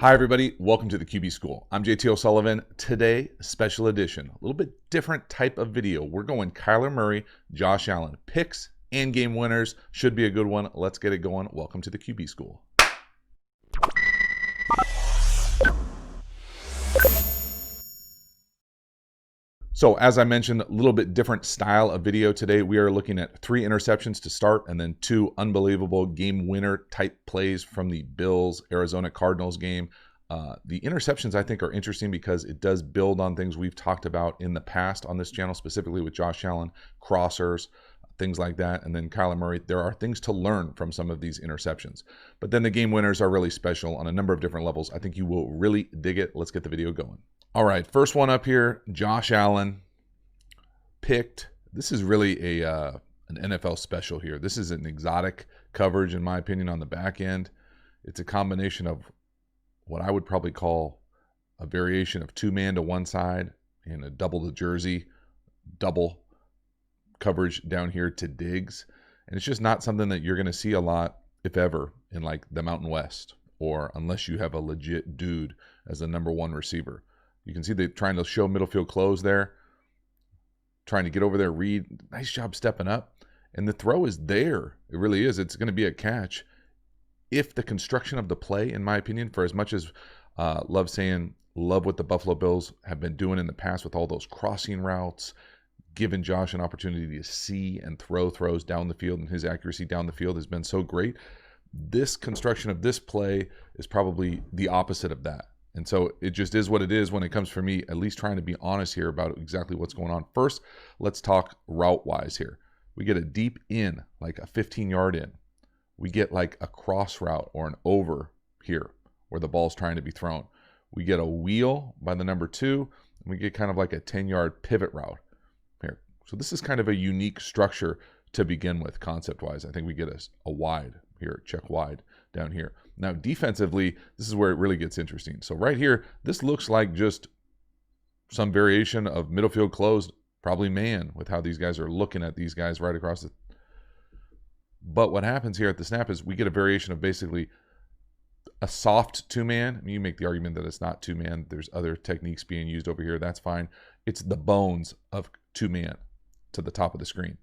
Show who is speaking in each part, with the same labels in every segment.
Speaker 1: Hi, everybody. Welcome to the QB School. I'm JT O'Sullivan. Today, special edition, a little bit different type of video. We're going Kyler Murray, Josh Allen. Picks and game winners. Should be a good one. Let's get it going. Welcome to the QB School. So as I mentioned, a little bit different style of video today. We are looking at 3 interceptions to start and then 2 unbelievable game winner type plays from the Bills-Arizona Cardinals game. The interceptions I think are interesting because it does build on things we've talked about in the past on this channel, specifically with Josh Allen, crossers, things like that. And then Kyler Murray, there are things to learn from some of these interceptions. But then the game winners are really special on a number of different levels. I think you will really dig it. Let's get the video going. All right, first one up here, Josh Allen picked. This is really an NFL special here. This is an exotic coverage, in my opinion, on the back end. It's a combination of what I would probably call a variation of 2-man to one side and a double the jersey, double coverage down here to Diggs. And it's just not something that you're going to see a lot, if ever, in like the Mountain West, or unless you have a legit dude as the number 1 receiver. You can see they're trying to show middle field close there, trying to get over there. Reed, nice job stepping up. And the throw is there. It really is. It's going to be a catch. If the construction of the play, in my opinion, for as much as love what the Buffalo Bills have been doing in the past with all those crossing routes, giving Josh an opportunity to see and throw throws down the field, and his accuracy down the field has been so great. This construction of this play is probably the opposite of that. And so it just is what it is when it comes for me, at least trying to be honest here about exactly what's going on. First, let's talk route-wise here. We get a deep in, like a 15-yard in. We get like a cross route or an over here where the ball's trying to be thrown. We get a wheel by the number 2, and we get kind of like a 10-yard pivot route here. So this is kind of a unique structure to begin with, concept-wise. I think we get a wide here, check wide down here. Now, defensively, this is where it really gets interesting. So right here, this looks like just some variation of middle field closed, probably man, with how these guys are looking at these guys right across the. But what happens here at the snap is we get a variation of basically a soft 2-man. I mean, you make the argument that it's not 2-man. There's other techniques being used over here. That's fine. It's the bones of 2-man to the top of the screen.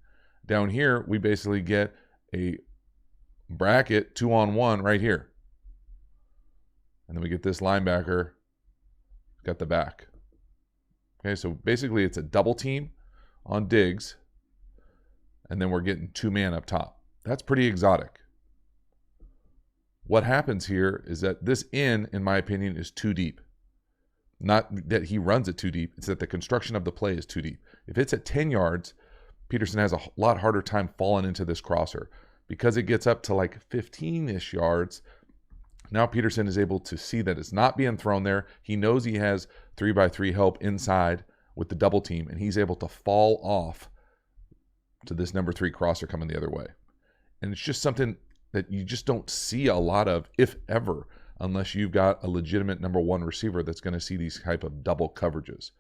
Speaker 1: Down here, we basically get a bracket 2-on-1 right here. And then we get this linebacker got the back. Okay, so basically it's a double team on Diggs, and then we're getting 2-man up top. That's pretty exotic. What happens here is that this in my opinion, is too deep. Not that he runs it too deep, it's that the construction of the play is too deep. If it's at 10 yards, Peterson has a lot harder time falling into this crosser. Because it gets up to like 15-ish yards, now Peterson is able to see that it's not being thrown there. He knows he has 3x3 help inside with the double team, and he's able to fall off to this number 3 crosser coming the other way. And it's just something that you just don't see a lot of, if ever, unless you've got a legitimate number 1 receiver that's going to see these type of double coverages.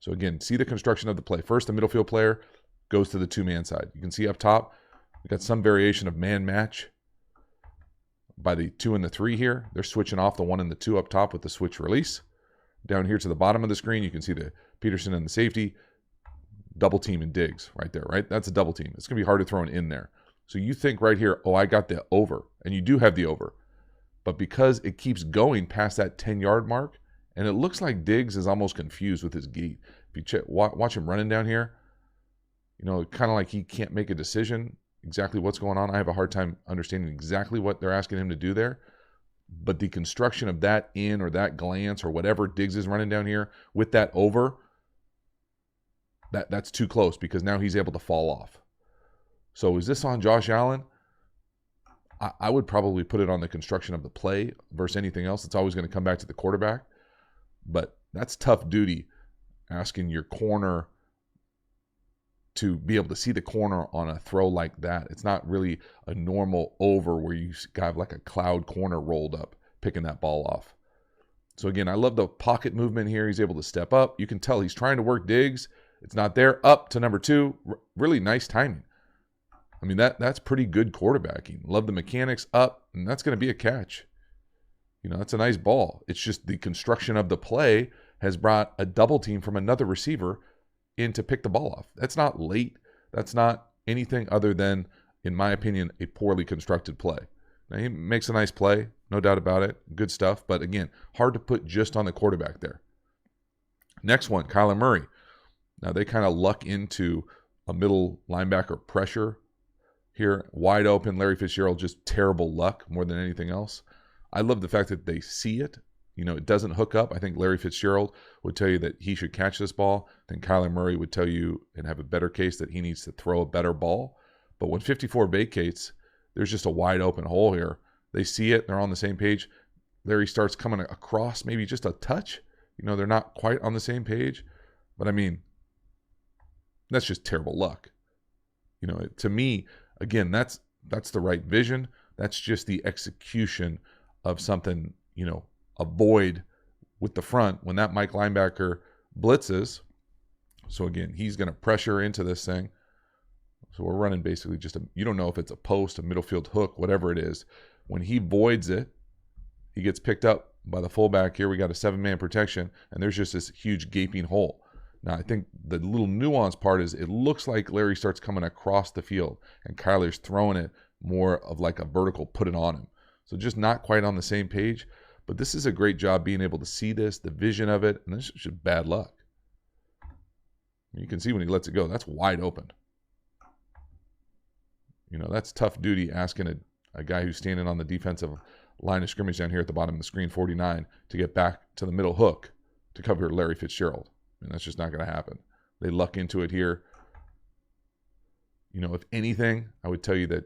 Speaker 1: So again, see the construction of the play. First, the middle field player goes to the 2-man side. You can see up top, we got some variation of man match by the 2 and the 3 here. They're switching off the 1 and the 2 up top with the switch release. Down here to the bottom of the screen, you can see the Peterson and the safety double team and Diggs right there, right? That's a double team. It's going to be hard to throw in there. So you think right here, oh, I got the over, and you do have the over. But because it keeps going past that 10-yard mark, and it looks like Diggs is almost confused with his gait. If you check, watch him running down here, you know, kind of like he can't make a decision exactly what's going on. I have a hard time understanding exactly what they're asking him to do there. But the construction of that in or that glance or whatever Diggs is running down here with that over, that's too close because now he's able to fall off. So is this on Josh Allen? I would probably put it on the construction of the play versus anything else. It's always going to come back to the quarterback. But that's tough duty, asking your corner to be able to see the corner on a throw like that. It's not really a normal over where you have like a cloud corner rolled up, picking that ball off. So again, I love the pocket movement here. He's able to step up. You can tell he's trying to work Diggs. It's not there. Up to number 2. Really nice timing. I mean, that's pretty good quarterbacking. Love the mechanics up, and that's going to be a catch. That's a nice ball. It's just the construction of the play has brought a double team from another receiver in to pick the ball off. That's not late. That's not anything other than, in my opinion, a poorly constructed play. Now, he makes a nice play, no doubt about it. Good stuff. But again, hard to put just on the quarterback there. Next one, Kyler Murray. Now, they kind of luck into a middle linebacker pressure here. Wide open. Larry Fitzgerald, just terrible luck more than anything else. I love the fact that they see it. It doesn't hook up. I think Larry Fitzgerald would tell you that he should catch this ball. Then Kyler Murray would tell you and have a better case that he needs to throw a better ball. But when 54 vacates, there's just a wide open hole here. They see it. They're on the same page. Larry starts coming across maybe just a touch. They're not quite on the same page. But, I mean, that's just terrible luck. To me, again, that's the right vision. That's just the execution of something, a void with the front when that Mike linebacker blitzes. So again, he's going to pressure into this thing. So we're running basically just you don't know if it's a post, a middle field hook, whatever it is. When he voids it, he gets picked up by the fullback here. We got a 7-man protection, and there's just this huge gaping hole. Now, I think the little nuanced part is it looks like Larry starts coming across the field, and Kyler's throwing it more of like a vertical put it on him. So just not quite on the same page. But this is a great job being able to see this, the vision of it, and this is just bad luck. You can see when he lets it go, that's wide open. That's tough duty asking a guy who's standing on the defensive line of scrimmage down here at the bottom of the screen, 49, to get back to the middle hook to cover Larry Fitzgerald. That's just not going to happen. They luck into it here. If anything, I would tell you that,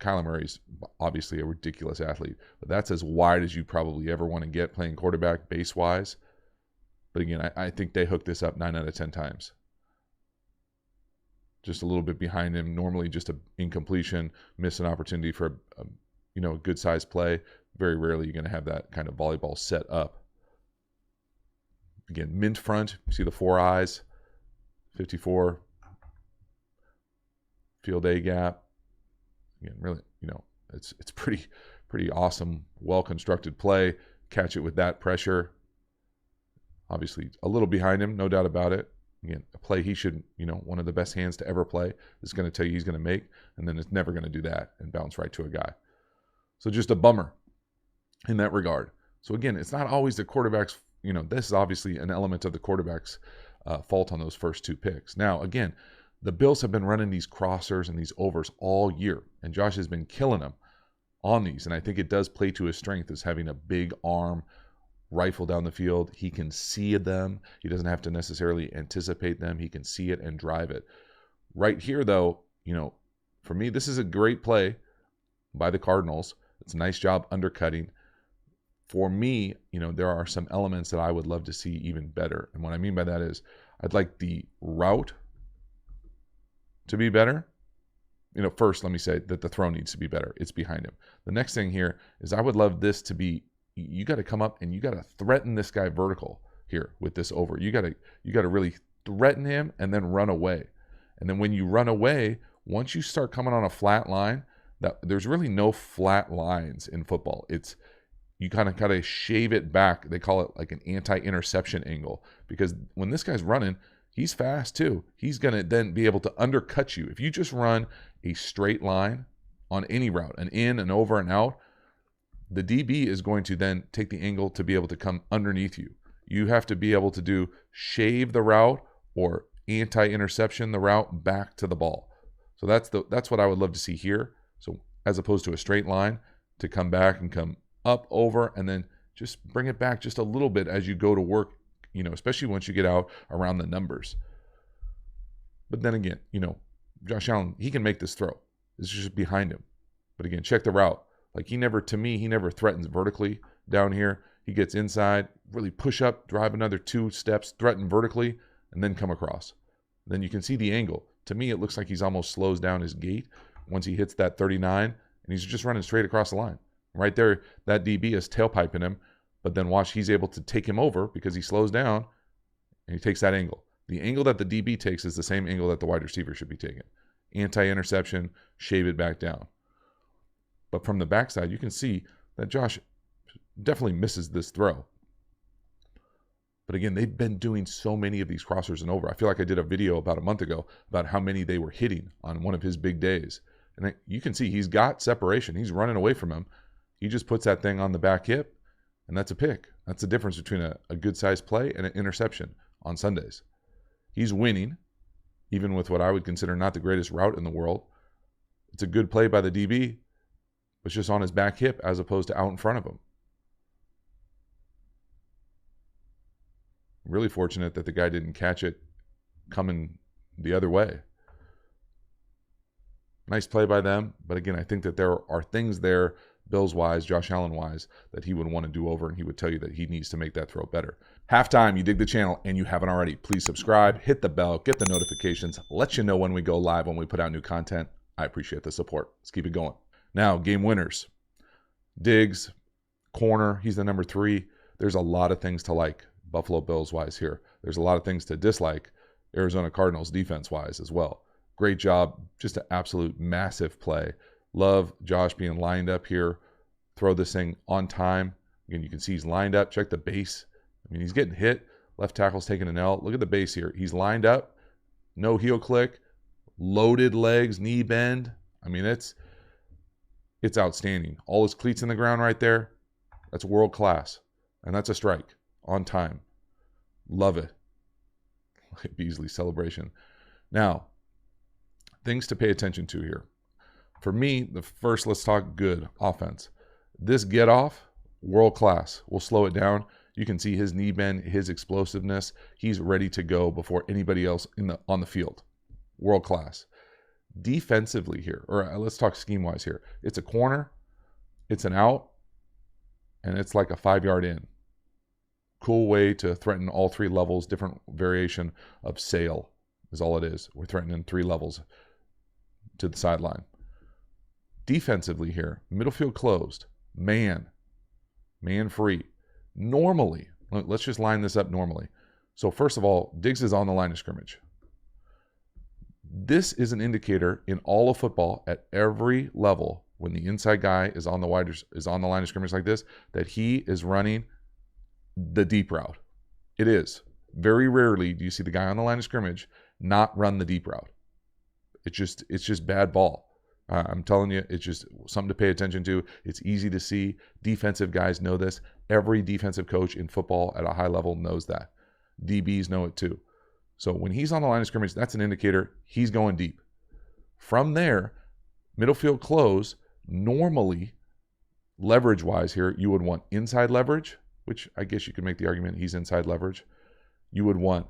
Speaker 1: Kyler Murray's obviously a ridiculous athlete, but that's as wide as you probably ever want to get playing quarterback base-wise. But again, I think they hook this up 9 out of 10 times. Just a little bit behind him. Normally just an incompletion, miss an opportunity for a good-sized play. Very rarely you're going to have that kind of volleyball set up. Again, mint front. You see the 4 eyes. 54. Field A gap. Again, really, it's pretty awesome, well-constructed play. Catch it with that pressure. Obviously, a little behind him, no doubt about it. Again, a play he should, one of the best hands to ever play is going to tell you he's going to make, and then it's never going to do that and bounce right to a guy. So just a bummer in that regard. So again, it's not always the quarterback's, this is obviously an element of the quarterback's fault on those first 2 picks. Now, again, the Bills have been running these crossers and these overs all year, and Josh has been killing them on these. And I think it does play to his strength as having a big arm rifle down the field. He can see them. He doesn't have to necessarily anticipate them. He can see it and drive it. Right here, though, for me, this is a great play by the Cardinals. It's a nice job undercutting. For me, there are some elements that I would love to see even better. And what I mean by that is I'd like the route to be better. First, let me say that the throw needs to be better. It's behind him. The next thing here is I would love this to be, you got to come up and you got to threaten this guy vertical here with this over. You got to really threaten him and then run away. And then when you run away, once you start coming on a flat line, there's really no flat lines in football. You kind of got to shave it back. They call it like an anti-interception angle, because when this guy's running, he's fast too. He's going to then be able to undercut you. If you just run a straight line on any route, an in, an over, and out, the DB is going to then take the angle to be able to come underneath you. You have to be able to shave the route or anti-interception the route back to the ball. So that's what I would love to see here. So as opposed to a straight line, to come back and come up, over, and then just bring it back just a little bit as you go to work, especially once you get out around the numbers. But then again, Josh Allen, he can make this throw. It's just behind him. But again, check the route. Like he never threatens vertically down here. He gets inside, really push up, drive another 2 steps, threaten vertically, and then come across. Then you can see the angle. To me, it looks like he's almost slows down his gait once he hits that 39, and he's just running straight across the line. Right there, that DB is tailpiping him, but then watch, he's able to take him over because he slows down, and he takes that angle. The angle that the DB takes is the same angle that the wide receiver should be taking. Anti-interception, shave it back down. But from the backside, you can see that Josh definitely misses this throw. But again, they've been doing so many of these crossers and over. I feel like I did a video about a month ago about how many they were hitting on one of his big days. And you can see he's got separation. He's running away from him. He just puts that thing on the back hip, and that's a pick. That's the difference between a good-sized play and an interception on Sundays. He's winning, even with what I would consider not the greatest route in the world. It's a good play by the DB. It's just on his back hip as opposed to out in front of him. Really fortunate that the guy didn't catch it coming the other way. Nice play by them. But again, I think that there are things there, Bills-wise, Josh Allen-wise, that he would want to do over, and he would tell you that he needs to make that throw better. Halftime, you dig the channel and you haven't already, please subscribe, hit the bell, get the notifications, let you know when we go live, when we put out new content. I appreciate the support. Let's keep it going. Now, game winners. Diggs, corner, he's the number 3. There's a lot of things to like Buffalo Bills-wise here. There's a lot of things to dislike Arizona Cardinals defense-wise as well. Great job. Just an absolute massive play. Love Josh being lined up here. Throw this thing on time. Again, you can see he's lined up. Check the base. I mean, he's getting hit. Left tackle's taking an L. Look at the base here. He's lined up. No heel click. Loaded legs, knee bend. I mean, it's outstanding. All his cleats in the ground right there. That's world class. And that's a strike on time. Love it. Look at Beasley's celebration. Now, things to pay attention to here. For me, let's talk good offense. This get off, world class. We'll slow it down. You can see his knee bend, his explosiveness. He's ready to go before anybody else on the field. World class. Defensively here, or let's talk scheme-wise here. It's a corner, it's an out, and it's like a 5-yard in. Cool way to threaten all 3 levels, different variation of sail is all it is. We're threatening 3 levels to the sideline. Defensively here, middle field closed, man free. Normally, let's just line this up normally. So first of all, Diggs is on the line of scrimmage. This is an indicator in all of football at every level when the inside guy is on the line of scrimmage like this, that he is running the deep route. It is. Very rarely do you see the guy on the line of scrimmage not run the deep route. It's just bad ball. I'm telling you, it's just something to pay attention to. It's easy to see. Defensive guys know this. Every defensive coach in football at a high level knows that. DBs know it too. So when he's on the line of scrimmage, that's an indicator he's going deep. From there, middle field close, normally, leverage-wise here, you would want inside leverage, which I guess you could make the argument he's inside leverage. You would want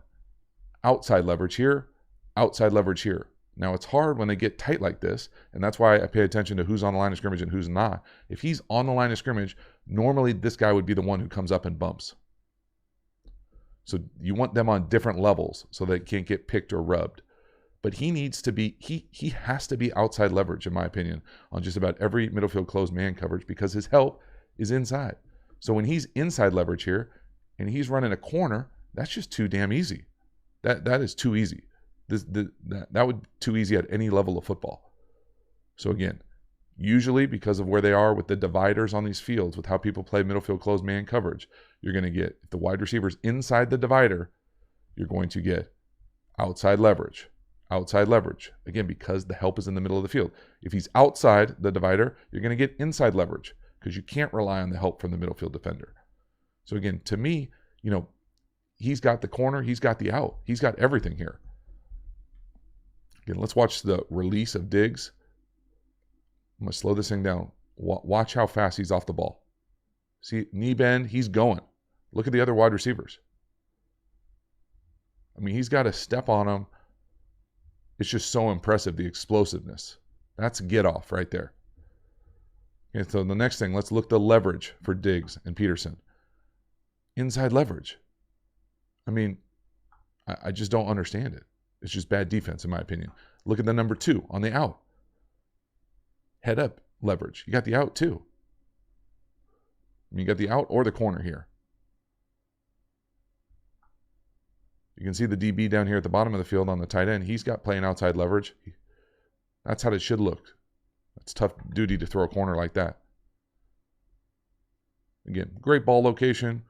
Speaker 1: outside leverage here, outside leverage here. Now, it's hard when they get tight like this, and that's why I pay attention to who's on the line of scrimmage and who's not. If he's on the line of scrimmage, normally this guy would be the one who comes up and bumps. So you want them on different levels so they can't get picked or rubbed. But he needs to be, he has to be outside leverage, in my opinion, on just about every middle field closed man coverage because his help is inside. So when he's inside leverage here and he's running a corner, that's just too damn easy. That is too easy. That would be too easy at any level of football. So again, usually because of where they are with the dividers on these fields, with how people play middle field closed man coverage, you're going to get, if the wide receiver's inside the divider, you're going to get outside leverage. Outside leverage. Again, because the help is in the middle of the field. If he's outside the divider, you're going to get inside leverage because you can't rely on the help from the middle field defender. So again, to me, he's got the corner, he's got the out, he's got everything here. Again, let's watch the release of Diggs. I'm going to slow this thing down. Watch how fast he's off the ball. See, knee bend, he's going. Look at the other wide receivers. I mean, he's got a step on him. It's just so impressive, the explosiveness. That's a get off right there. Okay, so the next thing, let's look the leverage for Diggs and Peterson. Inside leverage. I mean, I just don't understand it. It's just bad defense, in my opinion. Look at the number 2 on the out. Head up leverage. You got the out too. I mean, you got the out or the corner here. You can see the DB down here at the bottom of the field on the tight end. He's got playing outside leverage. That's how it should look. It's tough duty to throw a corner like that. Again, great ball location,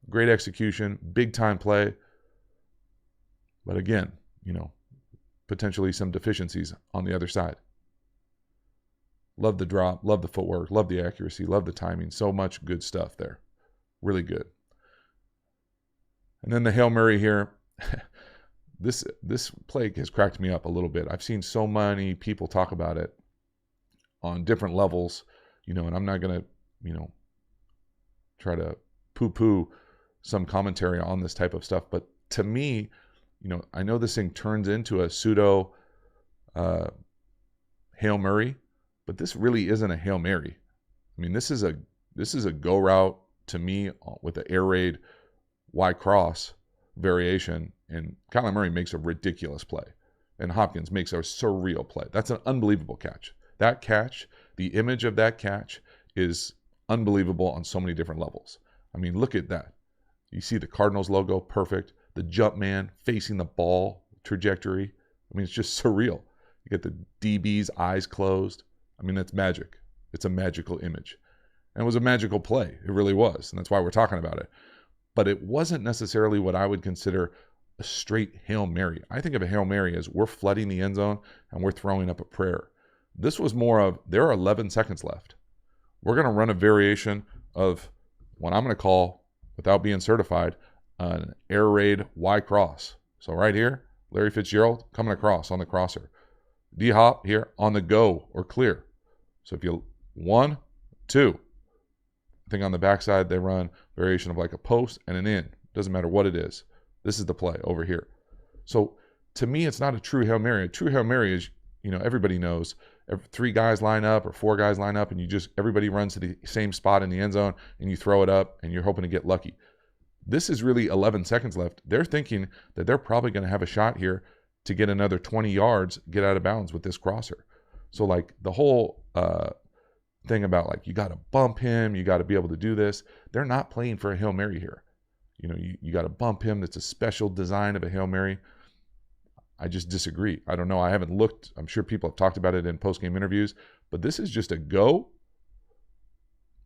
Speaker 1: great execution, big time play. But again, potentially some deficiencies on the other side. Love the drop, love the footwork, love the accuracy, love the timing. So much good stuff there. Really good. And then the Hail Mary here. This play has cracked me up a little bit. I've seen so many people talk about it on different levels, and I'm not going to, try to poo-poo some commentary on this type of stuff. But to me, I know this thing turns into a pseudo Hail Mary, but this really isn't a Hail Mary. I mean, this is a go route to me with the air raid Y cross variation, and Kyler Murray makes a ridiculous play, and Hopkins makes a surreal play. That's an unbelievable catch. That catch, the image of that catch is unbelievable on so many different levels. I mean, look at that. You see the Cardinals logo, perfect. The jump man facing the ball trajectory. I mean, it's just surreal. You get the DB's eyes closed. I mean, that's magic. It's a magical image. And it was a magical play. It really was. And that's why we're talking about it. But it wasn't necessarily what I would consider a straight Hail Mary. I think of a Hail Mary as we're flooding the end zone and we're throwing up a prayer. This was more of, there are 11 seconds left. We're going to run a variation of what I'm going to call, without being certified, an air raid Y cross. So right here, Larry Fitzgerald coming across on the crosser. D-Hop here on the go or clear. So if you 1, 2, I think on the backside they run variation of like a post and an in. Doesn't matter what it is. This is the play over here. So to me, it's not a true Hail Mary. A true Hail Mary is, everybody knows, 3 guys line up or 4 guys line up, and everybody runs to the same spot in the end zone, and you throw it up, and you're hoping to get lucky. This is really 11 seconds left. They're thinking that they're probably going to have a shot here to get another 20 yards, get out of bounds with this crosser. So like the whole thing about like, you got to bump him, you got to be able to do this. They're not playing for a Hail Mary here. You got to bump him. That's a special design of a Hail Mary. I just disagree. I don't know. I haven't looked. I'm sure people have talked about it in post-game interviews, but this is just a go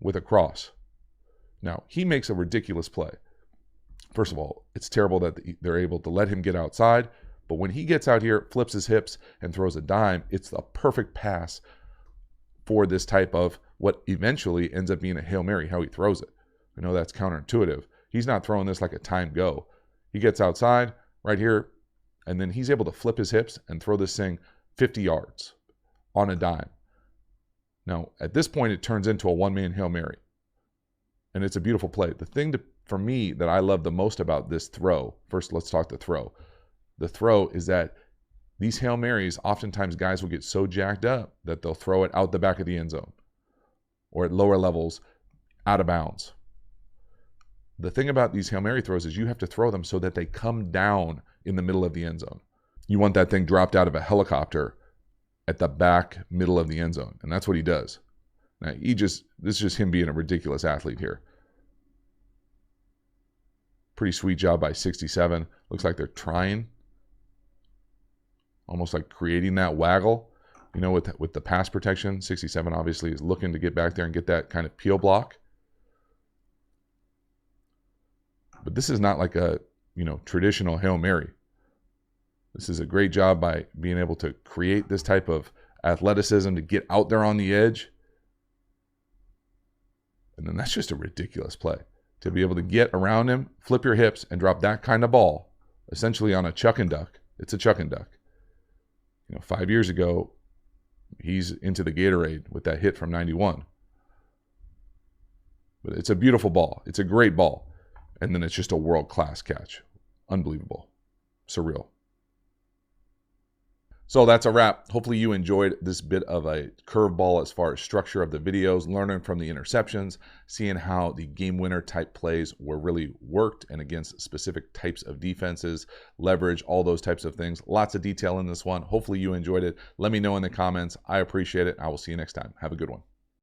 Speaker 1: with a cross. Now, he makes a ridiculous play. First of all, it's terrible that they're able to let him get outside, but when he gets out here, flips his hips and throws a dime, it's a perfect pass for this type of what eventually ends up being a Hail Mary, how he throws it. I know that's counterintuitive. He's not throwing this like a time go. He gets outside right here, and then he's able to flip his hips and throw this thing 50 yards on a dime. Now, at this point, it turns into a one-man Hail Mary, and it's a beautiful play. The thing for me that I love the most about this throw, first let's talk the throw. The throw is that these Hail Marys, oftentimes guys will get so jacked up that they'll throw it out the back of the end zone or at lower levels out of bounds. The thing about these Hail Mary throws is you have to throw them so that they come down in the middle of the end zone. You want that thing dropped out of a helicopter at the back middle of the end zone, and that's what he does. Now, this is just him being a ridiculous athlete here. Pretty sweet job by 67. Looks like they're trying, almost like creating that waggle, with the pass protection. 67 obviously is looking to get back there and get that kind of peel block. But this is not like a, traditional Hail Mary. This is a great job by being able to create this type of athleticism to get out there on the edge. And then that's just a ridiculous play. To be able to get around him, flip your hips, and drop that kind of ball, essentially on a chuck and duck. It's a chuck and duck. 5 years ago, he's into the Gatorade with that hit from 91. But it's a beautiful ball. It's a great ball. And then it's just a world-class catch. Unbelievable. Surreal. So that's a wrap. Hopefully you enjoyed this bit of a curveball as far as structure of the videos, learning from the interceptions, seeing how the game winner type plays were really worked and against specific types of defenses, leverage, all those types of things. Lots of detail in this one. Hopefully you enjoyed it. Let me know in the comments. I appreciate it. I will see you next time. Have a good one.